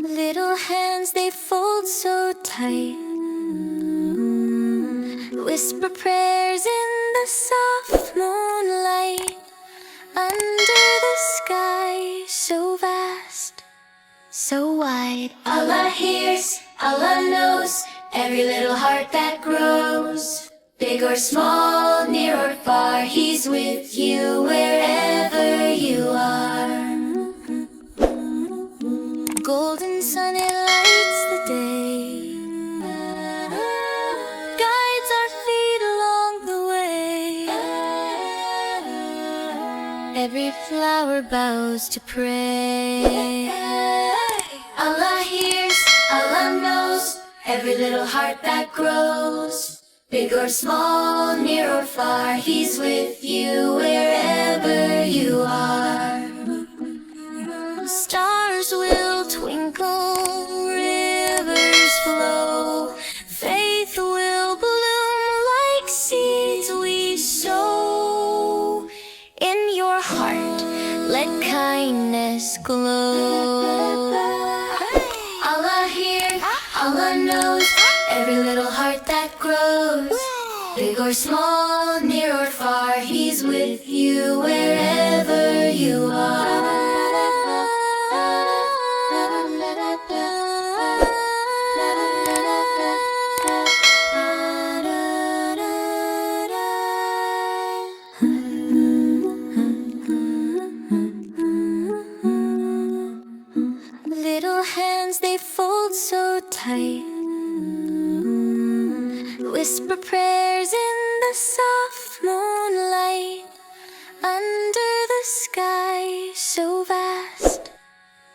Little hands, they fold so tight, whisper prayers in the soft moonlight, under the sky so vast, so wide. Allah hears, Allah knows every little heart that grows. Big or small, near or far, He's with you wherever you are. Golden sun, it lights the day, guides our feet along the way. Every flower bows to pray. Allah hears, Allah knows every little heart that grows. Big or small, near or far, He's with you wherever you are. Stars will twinkle, rivers flow, faith will bloom like seeds we sow. In your heart, let kindness glow. Allah hears, Allah knows every little heart that grows. Big or small, near or far, He's with you wherever you are. Little hands, they fold so tight, whisper prayers in the soft moonlight, under the sky so vast,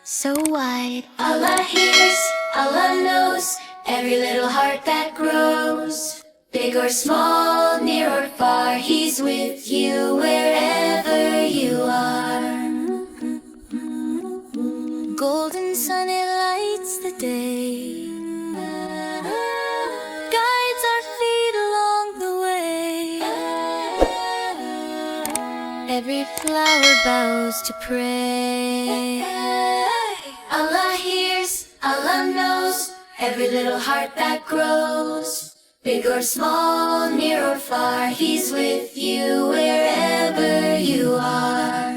so wide. Allah hears, Allah knows every little heart that grows. Big or small, near or far, He's with you wherever you are. Golden sun, it lights the day, guides our feet along the way. Every flower bows to pray. Allah hears, Allah knows every little heart that grows. Big or small, near or far, He's with you wherever you are.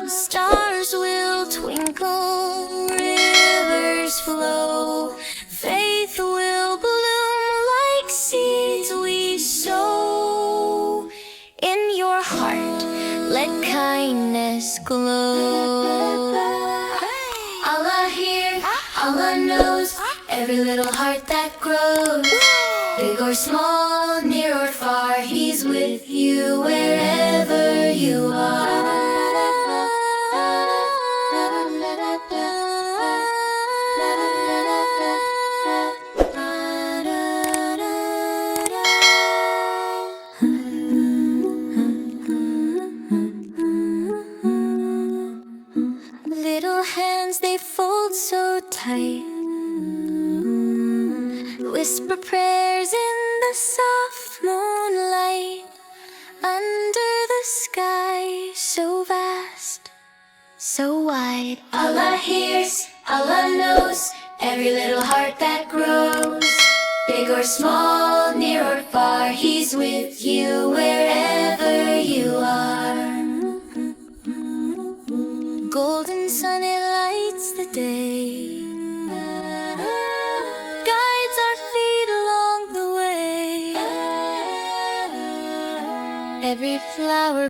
Stars will twinkle, rivers flow, faith will bloom like seeds we sow. In your heart, let kindness glow. Allah hears, Allah knows every little heart that grows. Big or small, near or far, He's with you wherever you are. Little hands, they fold so tight, whisper prayers in the soft moonlight, under the sky so vast, so wide. Allah hears, Allah knows every little heart that grows. Big or small, near or far, He's with you wherever you are. Golden sun, it lights the day, guides our feet along the way. Every flower